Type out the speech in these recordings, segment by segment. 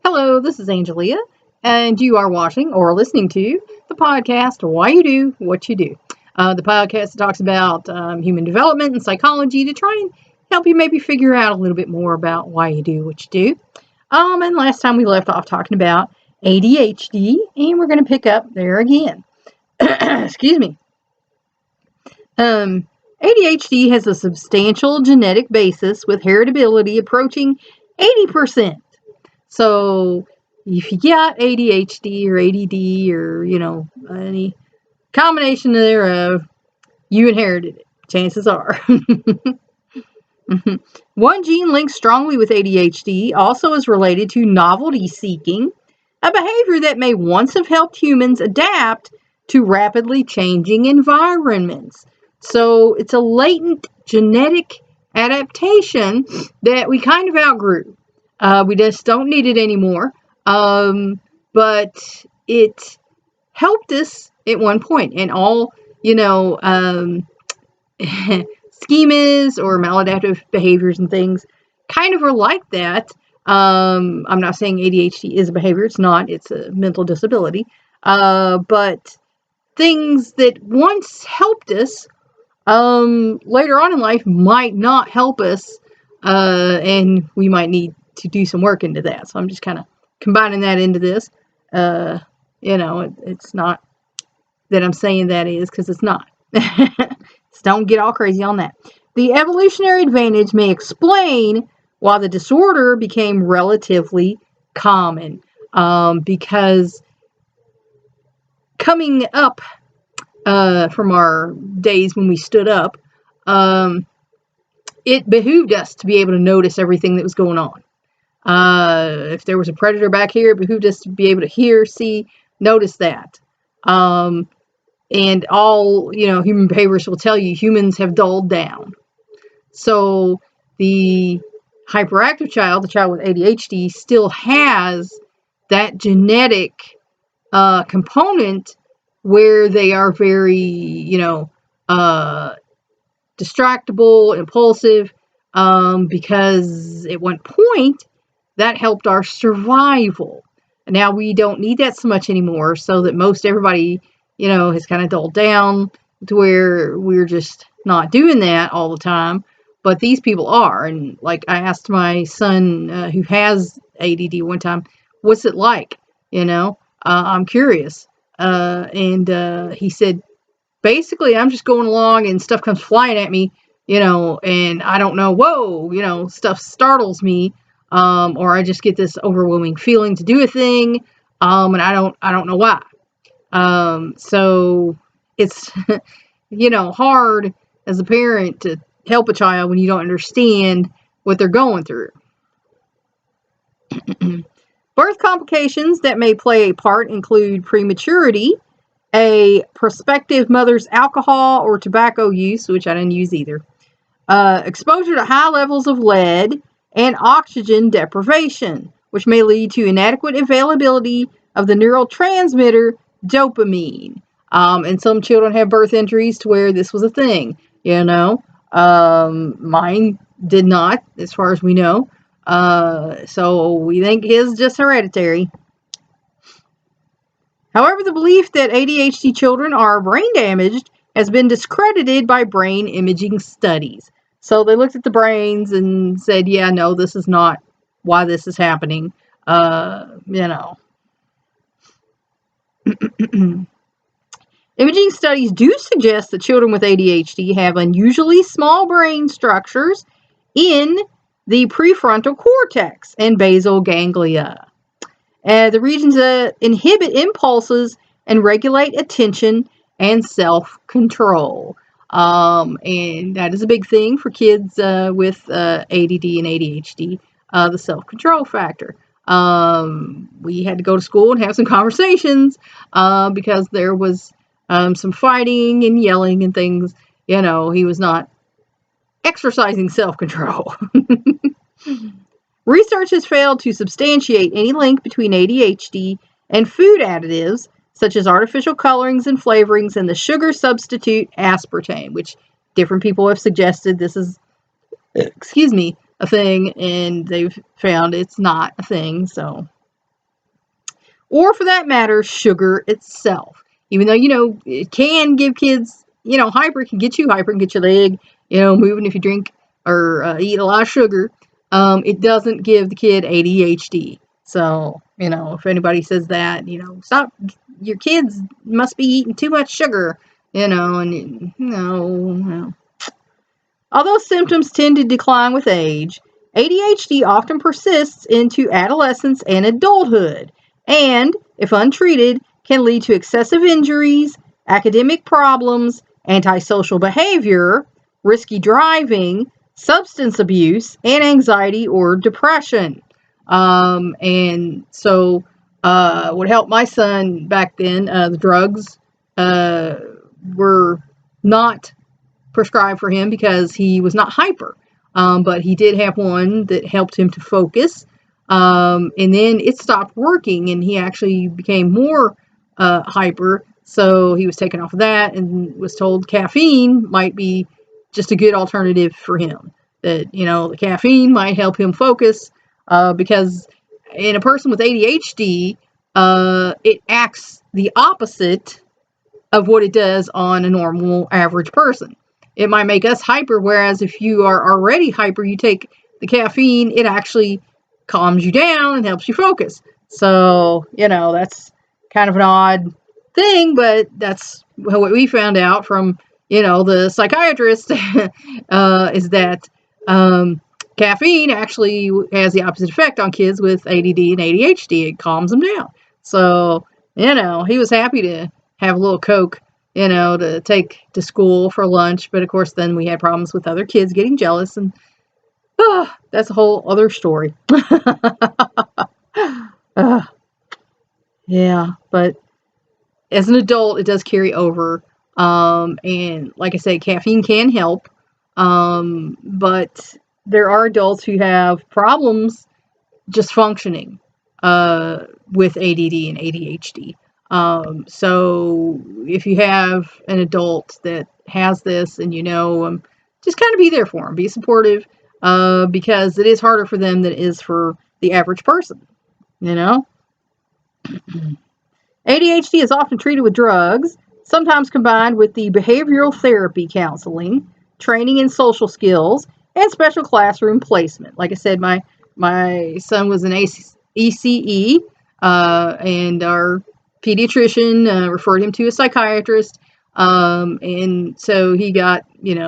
Hello, this is Angelia, and you are watching or listening to the podcast Why You Do What You Do. The podcast talks about human development and psychology to try and help you maybe figure out a little bit more about why you do what you do. And last time we left off talking about ADHD, and we're going to pick up there again. Excuse me. ADHD has a substantial genetic basis with heritability approaching 80%. So if you got ADHD or ADD or, any combination thereof, you inherited it. Chances are. One gene linked strongly with ADHD also is related to novelty seeking, a behavior that may once have helped humans adapt to rapidly changing environments. So it's a latent genetic adaptation that we kind of outgrew. We just don't need it anymore. But it helped us at one point. And all, schemas or maladaptive behaviors and things kind of are like that. I'm not saying ADHD is a behavior. It's not. It's a mental disability. But things that once helped us later on in life might not help us, and we might need to do some work into that. So I'm just kind of combining that into this. It's not that I'm saying that is, because it's not. So don't get all crazy on that. The evolutionary advantage may explain why the disorder became relatively common, because coming up from our days when we stood up, it behooved us to be able to notice everything that was going on. If there was a predator back here, it behooved us to be able to hear, see, notice that. And all, human behaviors will tell you humans have dulled down. So the hyperactive child, the child with ADHD, still has that genetic component where they are very, distractible, impulsive, because at one point that helped our survival. Now we don't need that so much anymore, so that most everybody, has kind of dulled down to where we're just not doing that all the time. But these people are. And like I asked my son who has ADD one time, what's it like? I'm curious. And he said, basically, I'm just going along and stuff comes flying at me, and I don't know, whoa, stuff startles me, or I just get this overwhelming feeling to do a thing, and I don't know why. So it's, hard as a parent to help a child when you don't understand what they're going through. Birth complications that may play a part include prematurity, a prospective mother's alcohol or tobacco use, which I didn't use either, exposure to high levels of lead, and oxygen deprivation, which may lead to inadequate availability of the neurotransmitter dopamine. And some children have birth injuries to where this was a thing, Mine did not, as far as we know. So we think his just hereditary. However, the belief that ADHD children are brain damaged has been discredited by brain imaging studies. So they looked at the brains and said, yeah, no, this is not why this is happening. Imaging studies do suggest that children with ADHD have unusually small brain structures in the prefrontal cortex and basal ganglia. The regions inhibit impulses and regulate attention and self-control. And that is a big thing for kids with ADD and ADHD, the self-control factor. We had to go to school and have some conversations because there was some fighting and yelling and things. He was not exercising self-control. Research has failed to substantiate any link between ADHD and food additives, such as artificial colorings and flavorings and the sugar substitute aspartame, which different people have suggested this is, a thing, and they've found it's not a thing. So or for that matter, sugar itself. Even though, it can give kids, hyper, can get you hyper, can get your leg, moving if you drink or eat a lot of sugar. It doesn't give the kid ADHD. So, if anybody says that, stop, your kids must be eating too much sugar, and no. Although symptoms tend to decline with age, ADHD often persists into adolescence and adulthood, and, if untreated, can lead to excessive injuries, academic problems, antisocial behavior, risky driving, substance abuse, and anxiety or depression. And so, what helped my son back then, the drugs were not prescribed for him because he was not hyper. But he did have one that helped him to focus. And then it stopped working and he actually became more hyper. So he was taken off of that and was told caffeine might be just a good alternative for him. That, the caffeine might help him focus because in a person with ADHD, it acts the opposite of what it does on a normal average person. It might make us hyper, whereas if you are already hyper, you take the caffeine, it actually calms you down and helps you focus. So, that's kind of an odd thing, but that's what we found out from, the psychiatrist is that caffeine actually has the opposite effect on kids with ADD and ADHD. It calms them down. So, he was happy to have a little Coke, to take to school for lunch. But of course, then we had problems with other kids getting jealous, and that's a whole other story. Yeah, but as an adult, it does carry over. And like I said, caffeine can help. But there are adults who have problems just functioning with ADD and ADHD. So if you have an adult that has this and just kind of be there for them, be supportive, because it is harder for them than it is for the average person, ADHD is often treated with drugs, sometimes combined with the behavioral therapy counseling, training in social skills, and special classroom placement. Like I said, my son was an ECE, and our pediatrician referred him to a psychiatrist, and so he got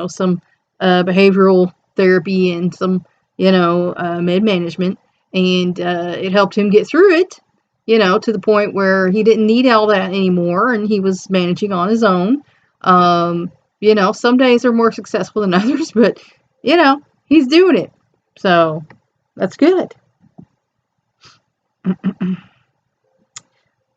some behavioral therapy and some med management, and it helped him get through it, to the point where he didn't need all that anymore, and he was managing on his own. Some days are more successful than others, but he's doing it, so that's good.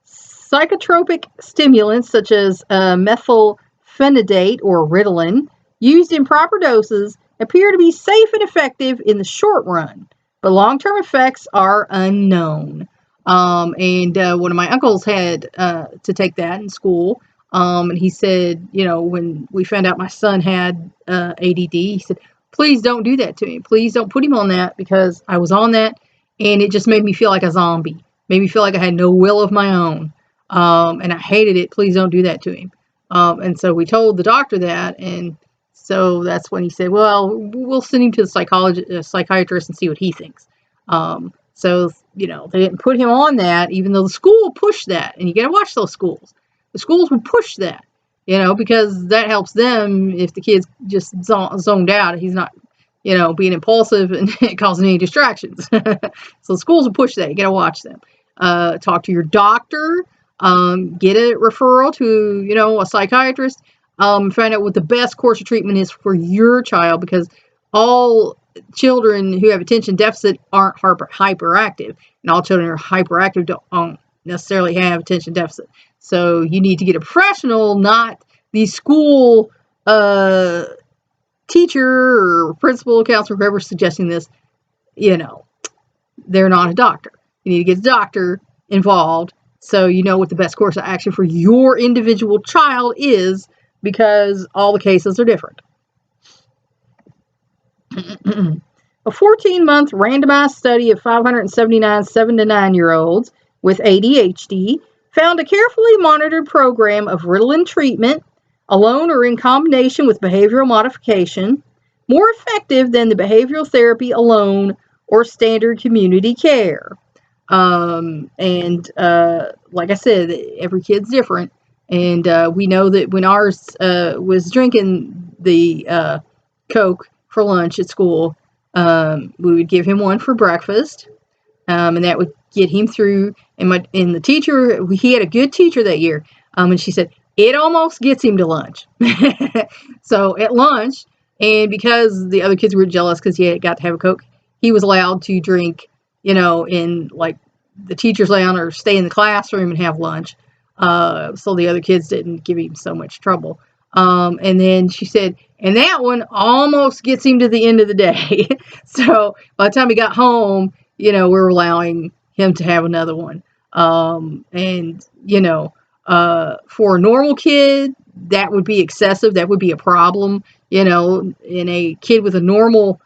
Psychotropic stimulants such as methylphenidate or Ritalin, used in proper doses, appear to be safe and effective in the short run, but long-term effects are unknown. And one of my uncles had to take that in school, and he said, when we found out my son had ADD, he said, please don't do that to him. Please don't put him on that, because I was on that, and it just made me feel like a zombie. Made me feel like I had no will of my own. And I hated it. Please don't do that to him. And so we told the doctor that, and so that's when he said, well, we'll send him to the psychiatrist and see what he thinks. So, they didn't put him on that, even though the school pushed that, and you got to watch those schools. The schools will push that, because that helps them if the kid's just zoned out. He's not, being impulsive and causing any distractions. So schools will push that. You got to watch them. Talk to your doctor. Get a referral to, a psychiatrist. Find out what the best course of treatment is for your child, because all children who have attention deficit aren't hyperactive, and all children who are hyperactive don't necessarily have attention deficit. So you need to get a professional, not the school teacher or principal, counselor, whoever's suggesting this. They're not a doctor. You need to get the doctor involved, so you know what the best course of action for your individual child is, because all the cases are different. A 14-month randomized study of 579 7 to 9-year-olds with ADHD found a carefully monitored program of Ritalin treatment, alone or in combination with behavioral modification, more effective than the behavioral therapy alone or standard community care. Like I said, every kid's different. And we know that when ours was drinking the Coke for lunch at school, we would give him one for breakfast, and that would get him through. And the teacher, he had a good teacher that year, and she said, it almost gets him to lunch. So at lunch, and because the other kids were jealous because he got to have a Coke, he was allowed to drink, in like the teacher's lounge or stay in the classroom and have lunch. So the other kids didn't give him so much trouble. And then she said, and that one almost gets him to the end of the day. So by the time he got home, we're allowing him to have another one. For a normal kid, that would be excessive. That would be a problem. In a kid with a normal,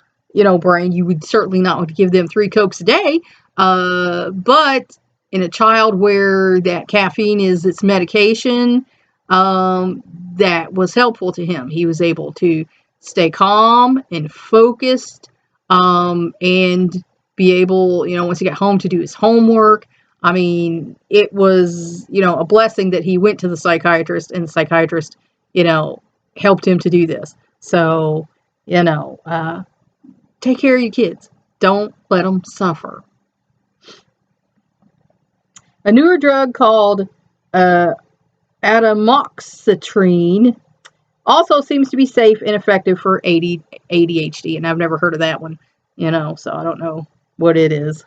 brain, you would certainly not want to give them 3 Cokes a day. But in a child where that caffeine is its medication, that was helpful to him. He was able to stay calm and focused, and be able, once he got home, to do his homework. I mean, it was, a blessing that he went to the psychiatrist, and the psychiatrist, helped him to do this. So, take care of your kids. Don't let them suffer. A newer drug called atomoxetrine also seems to be safe and effective for ADHD, and I've never heard of that one, so I don't know what it is.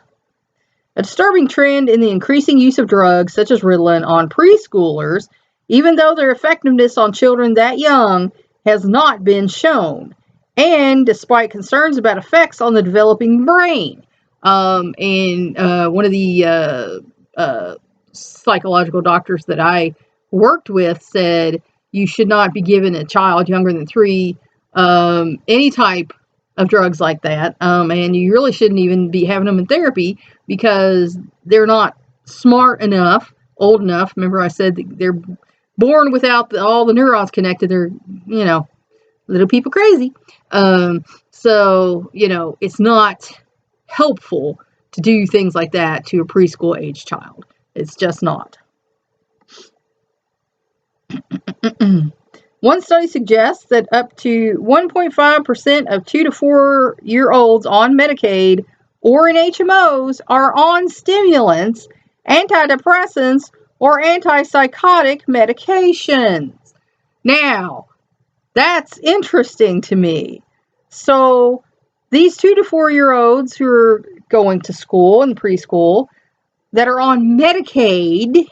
A disturbing trend in the increasing use of drugs such as Ritalin on preschoolers, even though their effectiveness on children that young has not been shown, and despite concerns about effects on the developing brain. One of the psychological doctors that I worked with said you should not be giving a child younger than 3 any type of drugs like that, and you really shouldn't even be having them in therapy because they're not smart enough, old enough. Remember I said that they're born without all the neurons connected. They're, little people crazy. So, it's not helpful to do things like that to a preschool age child. It's just not. One study suggests that up to 1.5% of 2 to 4 year olds on Medicaid or in HMOs are on stimulants, antidepressants, or antipsychotic medications. Now, that's interesting to me. So, these 2 to 4 year olds who are going to school and preschool that are on Medicaid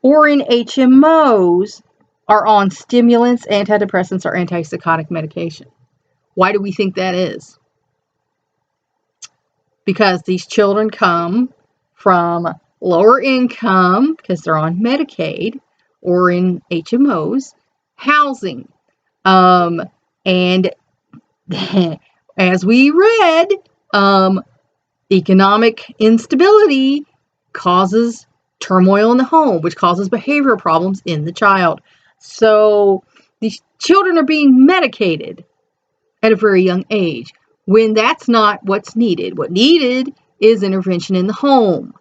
or in HMOs are on stimulants, antidepressants, or antipsychotic medication. Why do we think that is? Because these children come from lower income, because they're on Medicaid or in HMOs, housing. And as we read, economic instability causes turmoil in the home, which causes behavioral problems in the child. So these children are being medicated at a very young age when that's not what's needed. What needed is intervention in the home.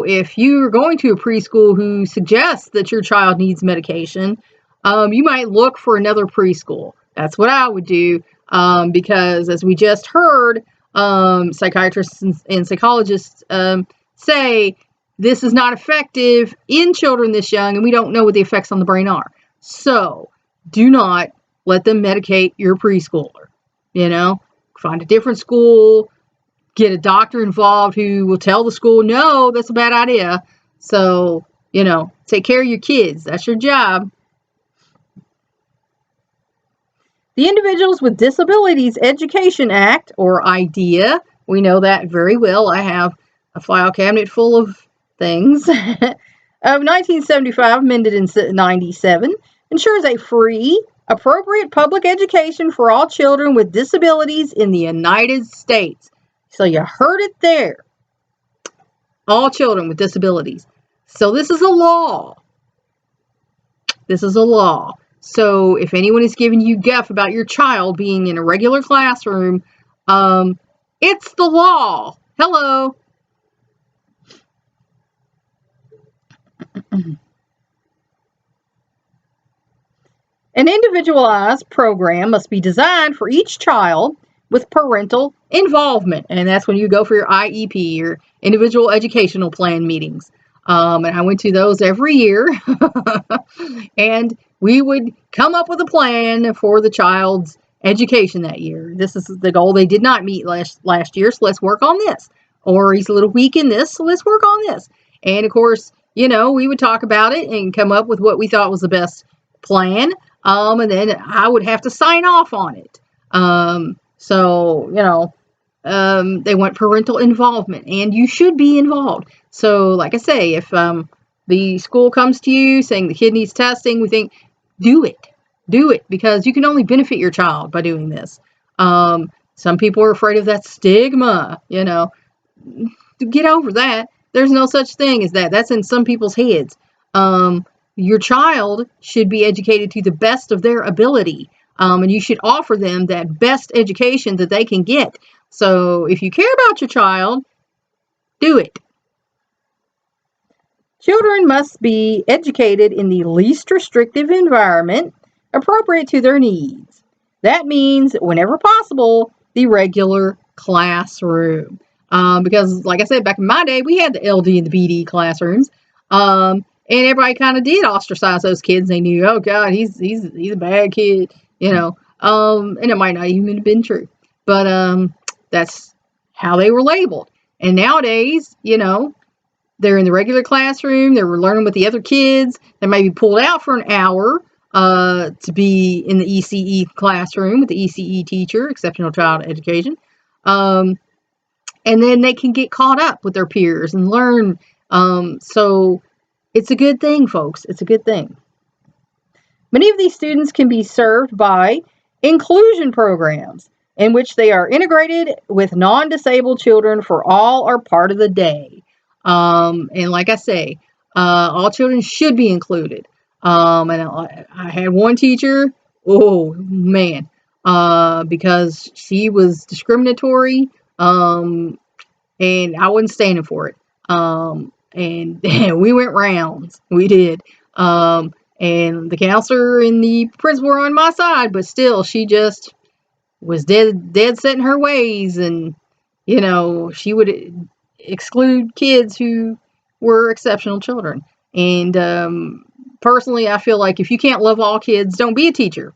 If you're going to a preschool who suggests that your child needs medication, you might look for another preschool. That's what I would do, because as we just heard, psychiatrists and psychologists say this is not effective in children this young, and we don't know what the effects on the brain are. So do not let them medicate your preschooler. Find a different school, get a doctor involved who will tell the school, no, that's a bad idea. So, take care of your kids. That's your job. The Individuals with Disabilities Education Act, or IDEA, we know that very well. I have a file cabinet full of things, of 1975, amended in 97, ensures a free, appropriate public education for all children with disabilities in the United States. So you heard it there. all children with disabilities. So this is a law. This is a law. So if anyone is giving you guff about your child being in a regular classroom, it's the law. Hello. An individualized program must be designed for each child with parental involvement. And that's when you go for your IEP, your individual educational plan meetings. And I went to those every year. And we would come up with a plan for the child's education that year. This is the goal. They did not meet last year, so let's work on this. Or he's a little weak in this, so let's work on this. And of course, we would talk about it and come up with what we thought was the best plan. And then I would have to sign off on it. They want parental involvement, and you should be involved. So, like I say, if the school comes to you saying the kid needs testing, we think, do it, because you can only benefit your child by doing this. Some people are afraid of that stigma, get over that. There's no such thing as that. That's in some people's heads. Your child should be educated to the best of their ability, and you should offer them that best education that they can get. So if you care about your child, do it. Children must be educated in the least restrictive environment appropriate to their needs. That means, whenever possible, the regular classroom. Because, like I said, back in my day, we had the LD and the BD classrooms. And everybody kind of did ostracize those kids. They knew, oh God, he's a bad kid, and it might not even have been true, but that's how they were labeled. And nowadays, they're in the regular classroom. They're learning with the other kids. They may be pulled out for an hour to be in the ECE classroom with the ECE teacher, exceptional child education, and then they can get caught up with their peers and learn. So it's a good thing, folks. It's a good thing. Many of these students can be served by inclusion programs in which they are integrated with non-disabled children for all or part of the day. And like I say, all children should be included. And I had one teacher, oh man, because she was discriminatory, and I wasn't standing for it. And we went rounds. We did. And the counselor and the principal were on my side, but still, she just was dead set in her ways, and she would exclude kids who were exceptional children. And personally, I feel like if you can't love all kids, don't be a teacher.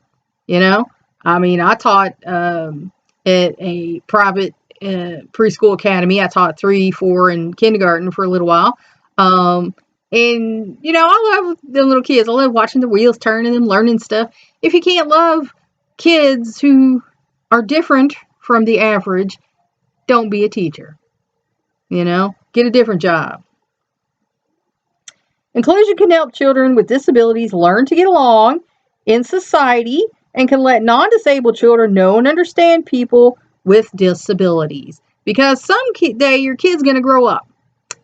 I taught at a private preschool academy. I taught 3, 4, and kindergarten for a little while. And I love the little kids. I love watching the wheels turn and them learning stuff. If you can't love kids who are different from the average, don't be a teacher. Get a different job. Inclusion can help children with disabilities learn to get along in society and can let non-disabled children know and understand people with disabilities. Because someday your kid's going to grow up.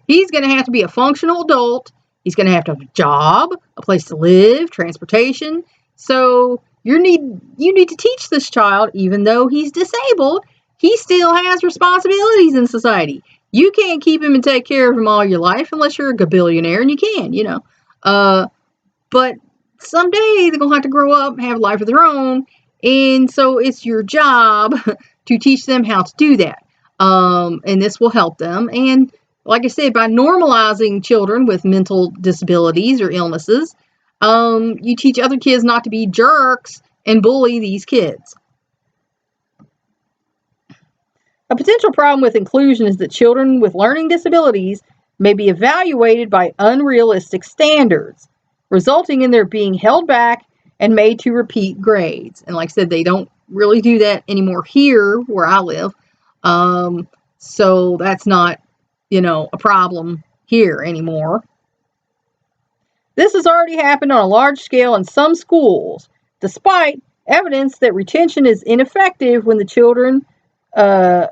He's going to have to be a functional adult. He's going to have a job, a place to live, transportation. So you need to teach this child, even though he's disabled, he still has responsibilities in society. You can't keep him and take care of him all your life unless you're a gabillionaire, and you can, but someday they're going to have to grow up and have a life of their own. And so it's your job to teach them how to do that. And this will help them. And like I said, by normalizing children with mental disabilities or illnesses, you teach other kids not to be jerks and bully these kids. A potential problem with inclusion is that children with learning disabilities may be evaluated by unrealistic standards, resulting in their being held back and made to repeat grades. And like I said, they don't really do that anymore here where I live. So that's not, a problem here anymore. This has already happened on a large scale in some schools, despite evidence that retention is ineffective when the children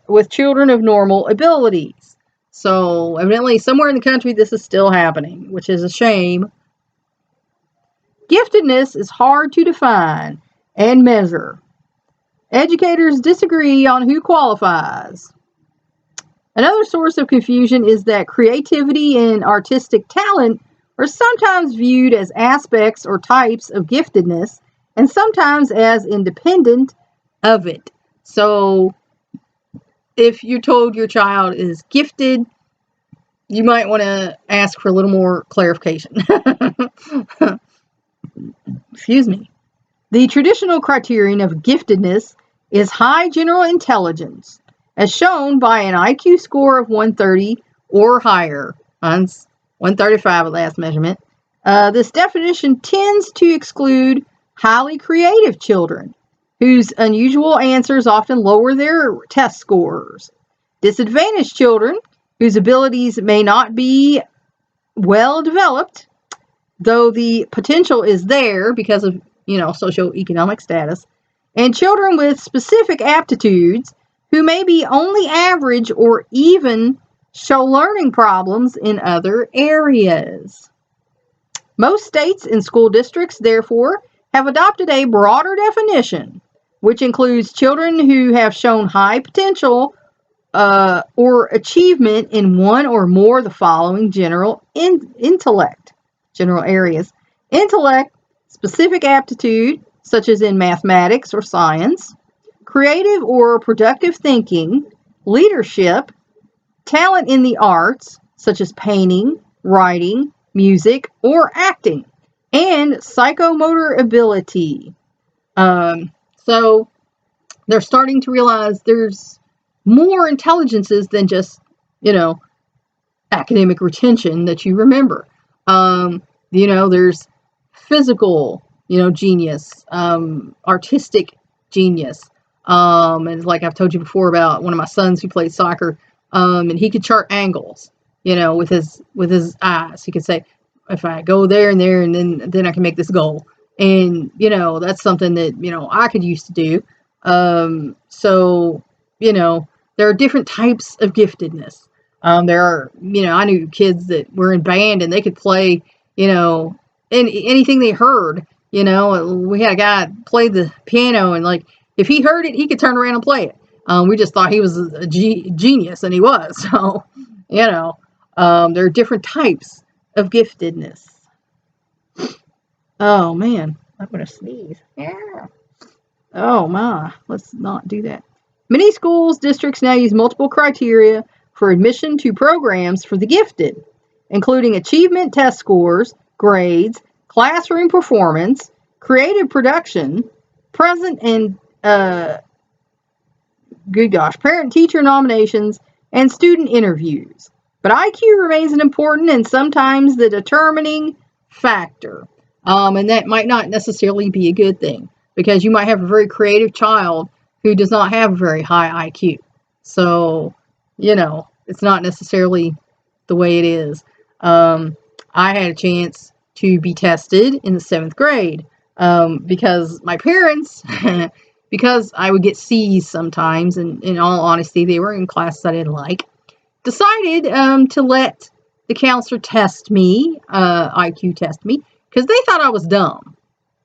with children of normal abilities. So evidently somewhere in the country this is still happening, which is a shame. Giftedness is hard to define and measure. Educators disagree on who qualifies. Another source of confusion is that creativity and artistic talent are sometimes viewed as aspects or types of giftedness and sometimes as independent of it. So if you're told your child is gifted, you might want to ask for a little more clarification. Excuse me. The traditional criterion of giftedness is high general intelligence, as shown by an IQ score of 130 or higher. Mine's 135 at last measurement. This definition tends to exclude highly creative children, whose unusual answers often lower their test scores. Disadvantaged children, whose abilities may not be well developed, though the potential is there because of, socioeconomic status, and children with specific aptitudes who may be only average or even show learning problems in other areas. Most states and school districts, therefore, have adopted a broader definition, which includes children who have shown high potential or achievement in one or more of the following general areas. Intellect, specific aptitude, such as in mathematics or science, creative or productive thinking, leadership, talent in the arts, such as painting, writing, music, or acting, and psychomotor ability. So they're starting to realize there's more intelligences than just, academic retention that you remember. There's physical, genius, artistic genius. And like I've told you before about one of my sons who played soccer, and he could chart angles, with his eyes. He could say, if I go there and there, and then I can make this goal. And, that's something that, I could used to do. So, there are different types of giftedness. There are, I knew kids that were in band and they could play, anything they heard. We had a guy play the piano, and like if he heard it, he could turn around and play it. We just thought he was a genius, and he was. So, there are different types of giftedness. Oh man, I'm gonna sneeze. Yeah. Oh my, let's not do that. Many schools districts now use multiple criteria for admission to programs for the gifted, including achievement test scores, grades, classroom performance, creative production, present and parent-teacher nominations, and student interviews. But IQ remains an important and sometimes the determining factor. And that might not necessarily be a good thing, because you might have a very creative child who does not have a very high IQ. So, it's not necessarily the way it is. I had a chance to be tested in the 7th grade because my parents, because I would get C's sometimes, and in all honesty, they were in classes I didn't like, decided to let the counselor test me, IQ test me, because they thought I was dumb,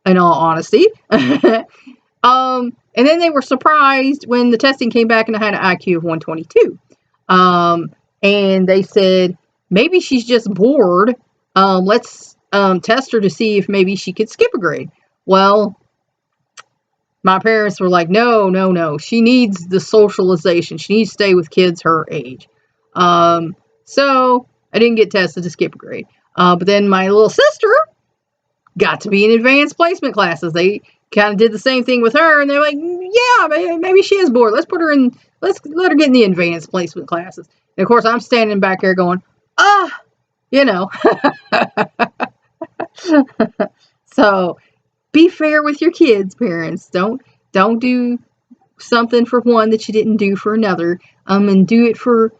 in all honesty. And then they were surprised when the testing came back and I had an IQ of 122. And they said, maybe she's just bored. Let's test her to see if maybe she could skip a grade. Well, my parents were like, no. She needs the socialization. She needs to stay with kids her age. So I didn't get tested to skip a grade. But then my little sister got to be in advanced placement classes. They kind of did the same thing with her, and they're like, yeah, maybe she is bored. Let's let her get in the advanced placement classes. And of course, I'm standing back here going, So be fair with your kids, parents. Don't do something for one that you didn't do for another. And do it for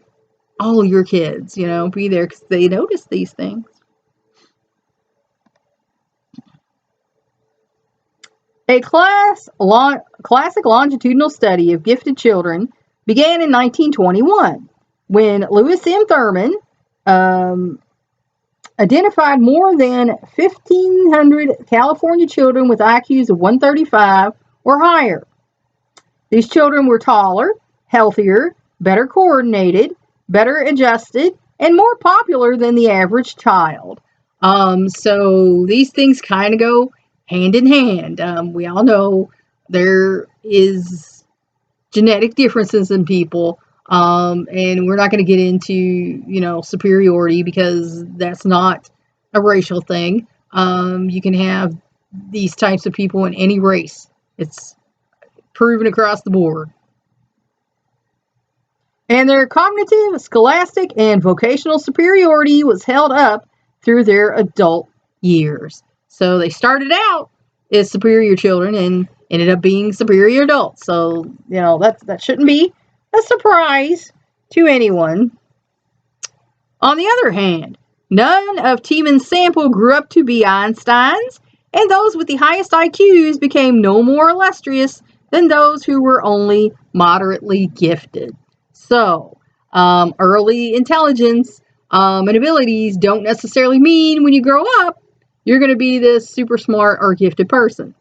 all your kids. Be there because they notice these things. A classic longitudinal study of gifted children began in 1921 when Lewis M. Thurman identified more than 1,500 California children with IQs of 135 or higher. These children were taller, healthier, better coordinated, better adjusted, and more popular than the average child. So these things kind of go hand in hand. We all know there is genetic differences in people, and we're not going to get into superiority, because that's not a racial thing. You can have these types of people in any race. It's proven across the board. And their cognitive, scholastic, and vocational superiority was held up through their adult years. So they started out as superior children and ended up being superior adults. So, that shouldn't be a surprise to anyone. On the other hand, none of Tiemann's sample grew up to be Einsteins, and those with the highest IQs became no more illustrious than those who were only moderately gifted. So, early intelligence and abilities don't necessarily mean when you grow up, you're going to be this super smart or gifted person.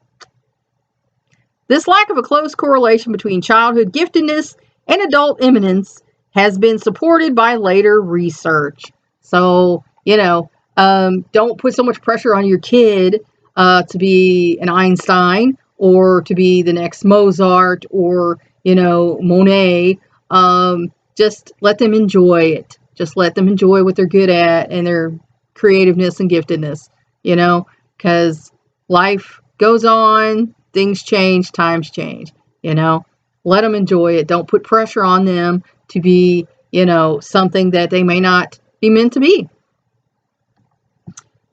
This lack of a close correlation between childhood giftedness and adult eminence has been supported by later research. So, don't put so much pressure on your kid to be an Einstein or to be the next Mozart or, Monet. Just let them enjoy it. Just let them enjoy what they're good at and their creativeness and giftedness, because life goes on, things change, times change, let them enjoy it. Don't put pressure on them to be, something that they may not be meant to be.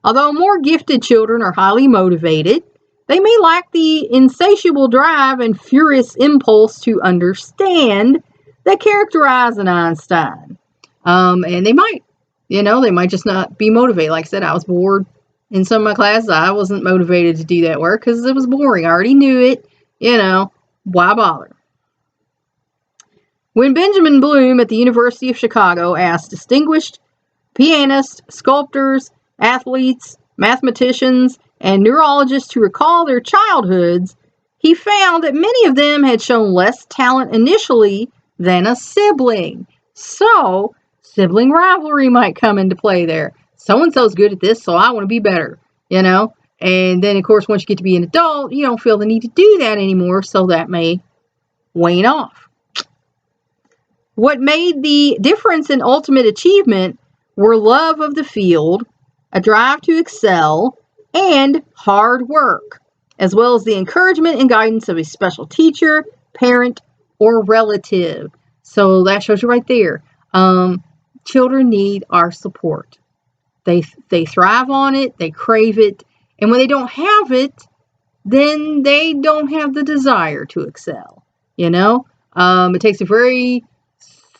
Although more gifted children are highly motivated, they may lack the insatiable drive and furious impulse to understand that characterize an Einstein. And they might just not be motivated. Like I said, I was bored in some of my classes. I wasn't motivated to do that work because it was boring. I already knew it. Why bother? When Benjamin Bloom at the University of Chicago asked distinguished pianists, sculptors, athletes, mathematicians, and neurologists to recall their childhoods, he found that many of them had shown less talent initially than a sibling. So, sibling rivalry might come into play there. So-and-so's good at this, so I want to be better, And then, of course, once you get to be an adult, you don't feel the need to do that anymore, so that may wane off. What made the difference in ultimate achievement were love of the field, a drive to excel, and hard work, as well as the encouragement and guidance of a special teacher, parent, or relative. So that shows you right there. Children need our support. They thrive on it, they crave it, and when they don't have it, then they don't have the desire to excel. It takes a very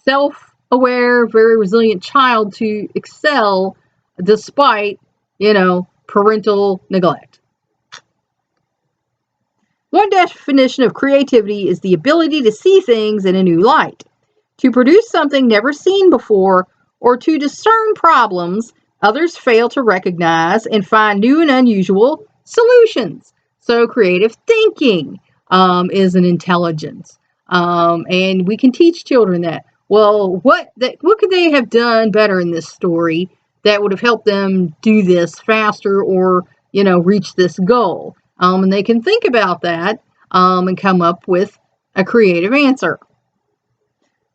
self-aware, very resilient child to excel despite, parental neglect. One definition of creativity is the ability to see things in a new light, to produce something never seen before, or to discern problems others fail to recognize and find new and unusual solutions. So creative thinking is an intelligence. And we can teach children that. Well, what could they have done better in this story that would have helped them do this faster or, reach this goal? And they can think about that and come up with a creative answer.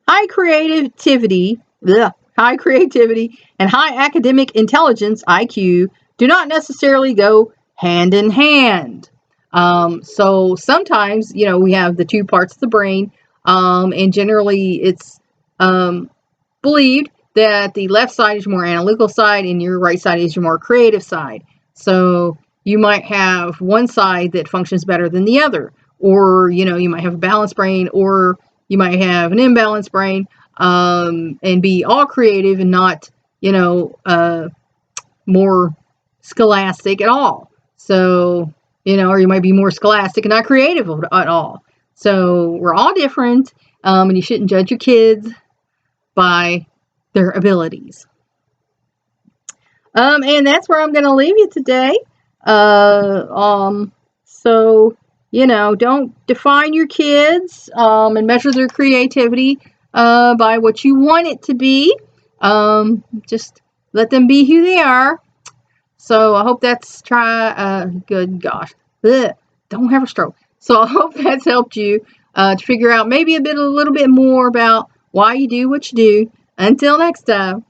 High creativity and high academic intelligence, IQ, do not necessarily go hand in hand. So sometimes, we have the two parts of the brain, and generally it's believed that the left side is your more analytical side and your right side is your more creative side. So you might have one side that functions better than the other, or, you might have a balanced brain, or you might have an imbalanced brain, and be all creative and not, more scholastic at all. So, or you might be more scholastic and not creative at all. So we're all different, and you shouldn't judge your kids by their abilities. And that's where I'm going to leave you today. So, don't define your kids and measure their creativity by what you want it to be. Just let them be who they are. So I hope that's good gosh. Ugh, don't have a stroke. So I hope that's helped you to figure out maybe a little bit more about why you do what you do. Until next time.